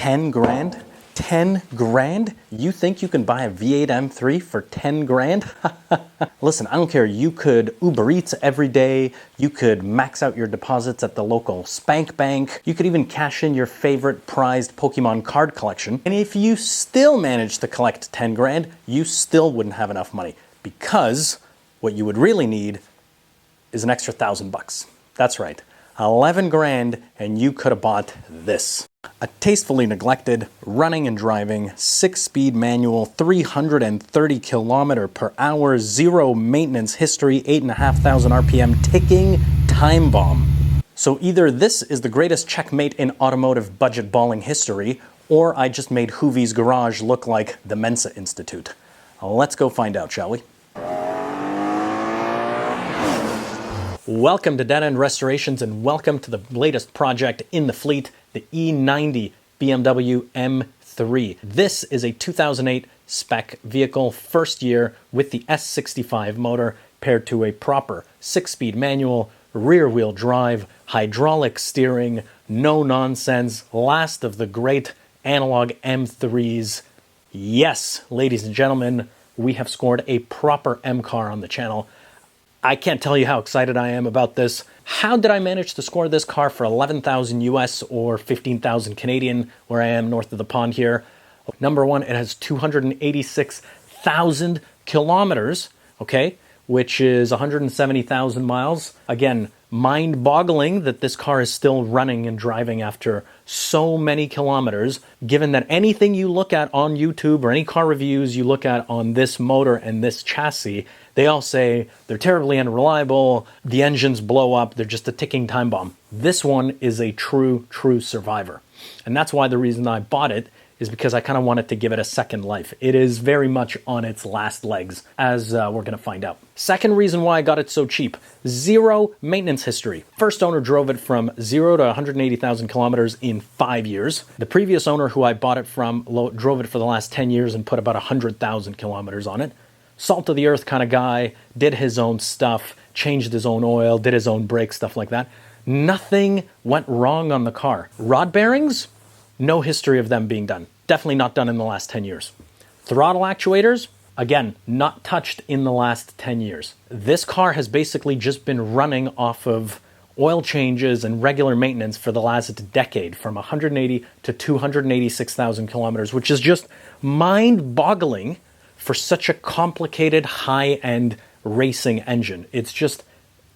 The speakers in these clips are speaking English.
10 grand? 10 grand? You think you can buy a V8 M3 for 10 grand? Listen, I don't care. You could Uber Eats every day. You could max out your deposits at the local Spank Bank. You could even cash in your favorite prized Pokemon card collection. And if you still managed to collect 10 grand, you still wouldn't have enough money, because what you would really need is an extra $1,000. That's right. 11 grand and you could have bought this. A tastefully neglected, running and driving, 6-speed manual, 330 kilometer per hour, zero maintenance history, 8,500 RPM ticking time bomb. So either this is the greatest checkmate in automotive budget balling history, or I just made Hoovie's garage look like the Mensa Institute. Let's go find out, shall we? Welcome to Dead End Restorations, and welcome to the latest project in the fleet, the E90 BMW M3. This is a 2008 spec vehicle, first year, with the S65 motor paired to a proper 6-speed manual, rear-wheel drive, hydraulic steering, no nonsense, last of the great analog M3s. Yes, ladies and gentlemen, we have scored a proper M car on the channel. I can't tell you how excited I am about this. How did I manage to score this car for 11,000 US or 15,000 Canadian, where I am north of the pond here? Number one, it has 286,000 kilometers, okay, which is 170,000 miles. Again, mind-boggling that this car is still running and driving after so many kilometers, given that anything you look at on YouTube or any car reviews you look at on this motor and this chassis, they all say they're terribly unreliable, the engines blow up, they're just a ticking time bomb. This one is a true survivor. And that's why the reason I bought it is because I kind of wanted to give it a second life. It is very much on its last legs, as we're going to find out. Second reason why I got it so cheap: zero maintenance history. First owner drove it from 0 to 180,000 kilometers in 5 years. The previous owner who I bought it from drove it for the last 10 years and put about 100,000 kilometers on it. Salt of the earth kind of guy, did his own stuff, changed his own oil, did his own brakes, stuff like that. Nothing went wrong on the car. Rod bearings? No history of them being done. Definitely not done in the last 10 years. Throttle actuators? Again, not touched in the last 10 years. This car has basically just been running off of oil changes and regular maintenance for the last decade, from 180 to 286,000 kilometers, which is just mind-boggling for such a complicated, high-end racing engine. It's just,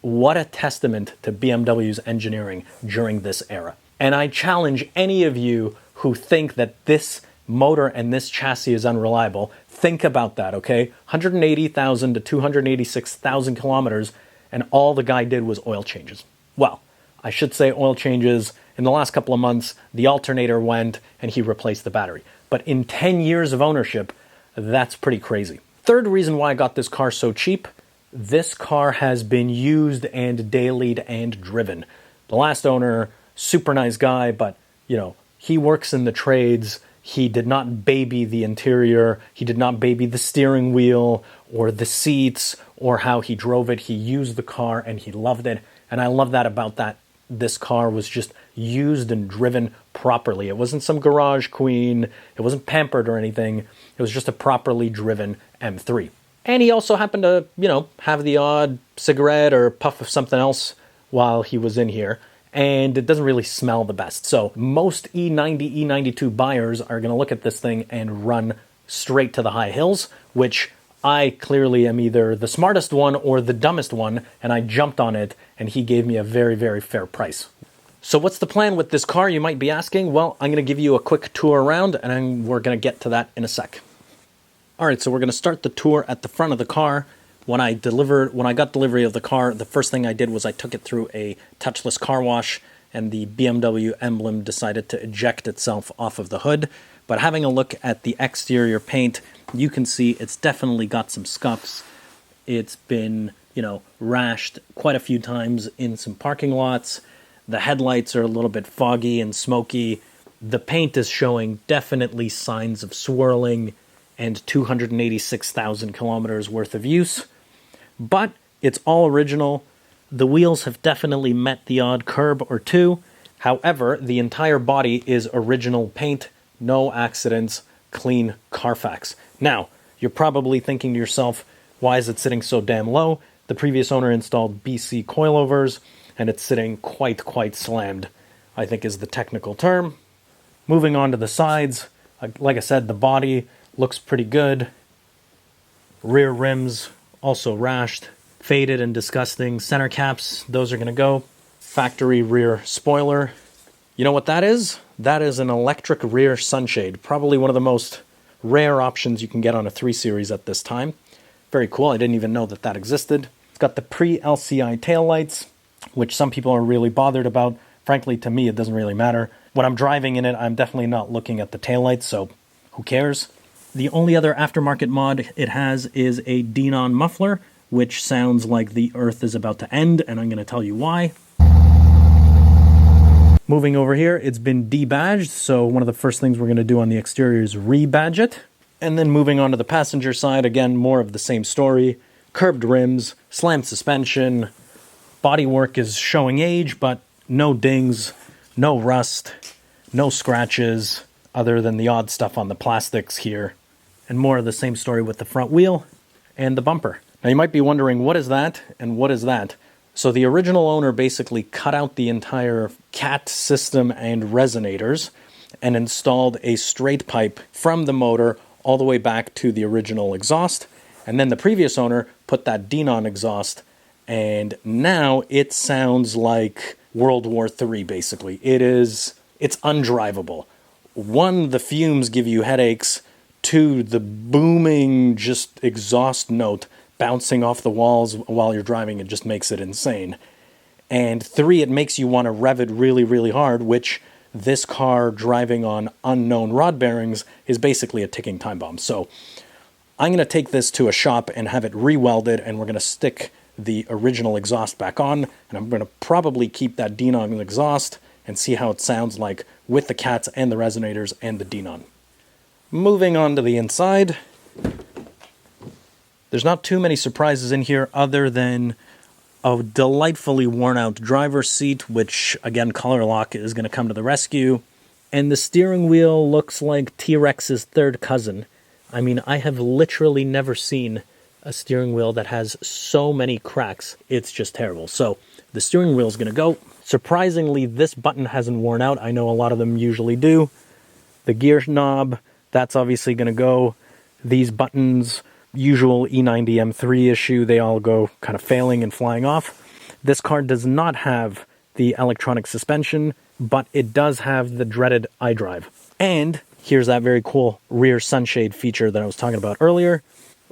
what a testament to BMW's engineering during this era. And I challenge any of you who think that this motor and this chassis is unreliable, think about that, okay? 180,000 to 286,000 kilometers, and all the guy did was oil changes. Well, I should say oil changes. In the last couple of months, the alternator went and he replaced the battery. But in 10 years of ownership, that's pretty crazy. Third reason why I got this car so cheap: this car has been used and dailied and driven. The last owner, super nice guy, but, you know, he works in the trades. He did not baby the interior. He did not baby the steering wheel or the seats or how he drove it. He used the car and he loved it. And I love that about that. This car was just used and driven properly. It wasn't some garage queen. It wasn't pampered or anything. It was just a properly driven M3. And he also happened to, you know, have the odd cigarette or puff of something else while he was in here. And it doesn't really smell the best. So most E90, E92 buyers are going to look at this thing and run straight to the high hills, which I clearly am either the smartest one or the dumbest one, and I jumped on it, and he gave me a very fair price. So what's the plan with this car, you might be asking? Well, I'm going to give you a quick tour around, and we're going to get to that in a sec. All right, so we're going to start the tour at the front of the car. When I got delivery of the car, the first thing I did was I took it through a touchless car wash, and the BMW emblem decided to eject itself off of the hood. But having a look at the exterior paint, you can see it's definitely got some scuffs. It's been, you know, rashed quite a few times in some parking lots. The headlights are a little bit foggy and smoky. The paint is showing definitely signs of swirling and 286,000 kilometers worth of use. But it's all original. The wheels have definitely met the odd curb or two. However, the entire body is original paint, no accidents, clean Carfax. Now, you're probably thinking to yourself, why is it sitting so damn low? The previous owner installed BC coilovers, and it's sitting quite slammed, I think is the technical term. Moving on to the sides, like I said, the body looks pretty good. Rear rims also rashed, faded and disgusting. Center caps, those are going to go. Factory rear spoiler. You know what that is? That is an electric rear sunshade. Probably one of the most rare options you can get on a 3 Series at this time. Very cool. I didn't even know that that existed. It's got the pre-LCI taillights, which some people are really bothered about. Frankly, to me, it doesn't really matter. When I'm driving in it, I'm definitely not looking at the taillights, so who cares? The only other aftermarket mod it has is a Denon muffler, which sounds like the earth is about to end, and I'm going to tell you why. Moving over here, it's been debadged, so one of the first things we're going to do on the exterior is rebadge it. And then moving on to the passenger side, again, more of the same story. Curved rims, slammed suspension, bodywork is showing age, but no dings, no rust, no scratches, other than the odd stuff on the plastics here. And more of the same story with the front wheel and the bumper. Now you might be wondering, what is that and what is that? So the original owner basically cut out the entire cat system and resonators and installed a straight pipe from the motor all the way back to the original exhaust. And then the previous owner put that Denon exhaust, and now it sounds like World War III, basically. It's undrivable. One, the fumes give you headaches. Two, the booming just exhaust note bouncing off the walls while you're driving, it just makes it insane. And three, it makes you want to rev it really hard, which this car driving on unknown rod bearings is basically a ticking time bomb. So I'm going to take this to a shop and have it re-welded, and we're going to stick the original exhaust back on, and I'm going to probably keep that Denon exhaust and see how it sounds like with the cats and the resonators and the Denon. Moving on to the inside, there's not too many surprises in here other than a delightfully worn out driver's seat, which again, color lock is going to come to the rescue. And the steering wheel looks like T-Rex's third cousin. I mean, I have literally never seen a steering wheel that has so many cracks. It's just terrible. So the steering wheel is going to go. Surprisingly, this button hasn't worn out. I know a lot of them usually do. The gear knob, that's obviously going to go. These buttons, usual E90 M3 issue, they all go kind of failing and flying off. This car does not have the electronic suspension, but it does have the dreaded iDrive. And here's that very cool rear sunshade feature that I was talking about earlier.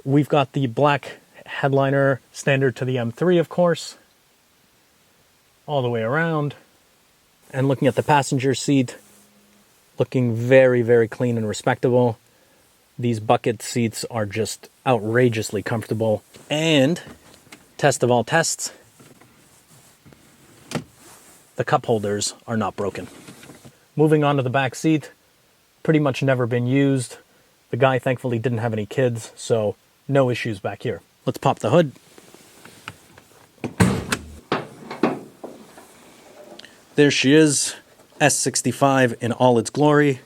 We've got the black headliner, standard to the M3, of course, all the way around. And looking at the passenger seat, looking very clean and respectable. These bucket seats are just outrageously comfortable. And, test of all tests, the cup holders are not broken. Moving on to the back seat, pretty much never been used. The guy thankfully didn't have any kids, so no issues back here. Let's pop the hood. There she is, S65 in all its glory.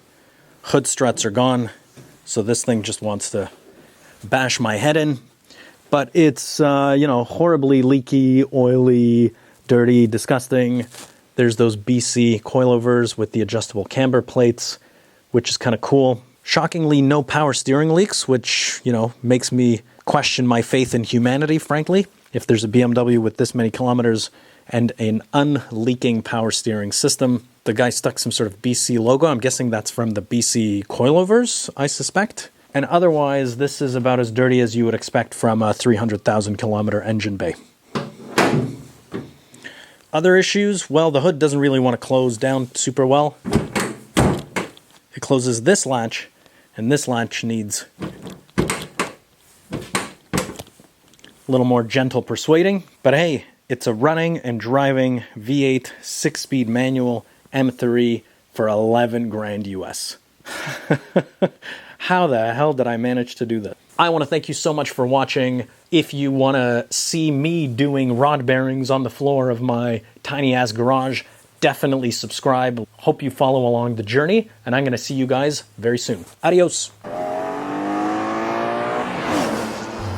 Hood struts are gone, so this thing just wants to bash my head in. But it's, horribly leaky, oily, dirty, disgusting. There's those BC coilovers with the adjustable camber plates, which is kind of cool. Shockingly, no power steering leaks, which, makes me question my faith in humanity, frankly. If there's a BMW with this many kilometers and an unleaking power steering system. The guy stuck some sort of BC logo. I'm guessing that's from the BC coilovers, I suspect. And otherwise, this is about as dirty as you would expect from a 300,000 kilometer engine bay. Other issues, well, the hood doesn't really want to close down super well. It closes this latch, and this latch needs a little more gentle persuading. But hey, it's a running and driving V8 6-speed manual M3 for 11 grand US. How the hell did I manage to do that? I want to thank you so much for watching. If you want to see me doing rod bearings on the floor of my tiny ass garage, definitely subscribe. Hope you follow along the journey, and I'm going to see you guys very soon. Adios.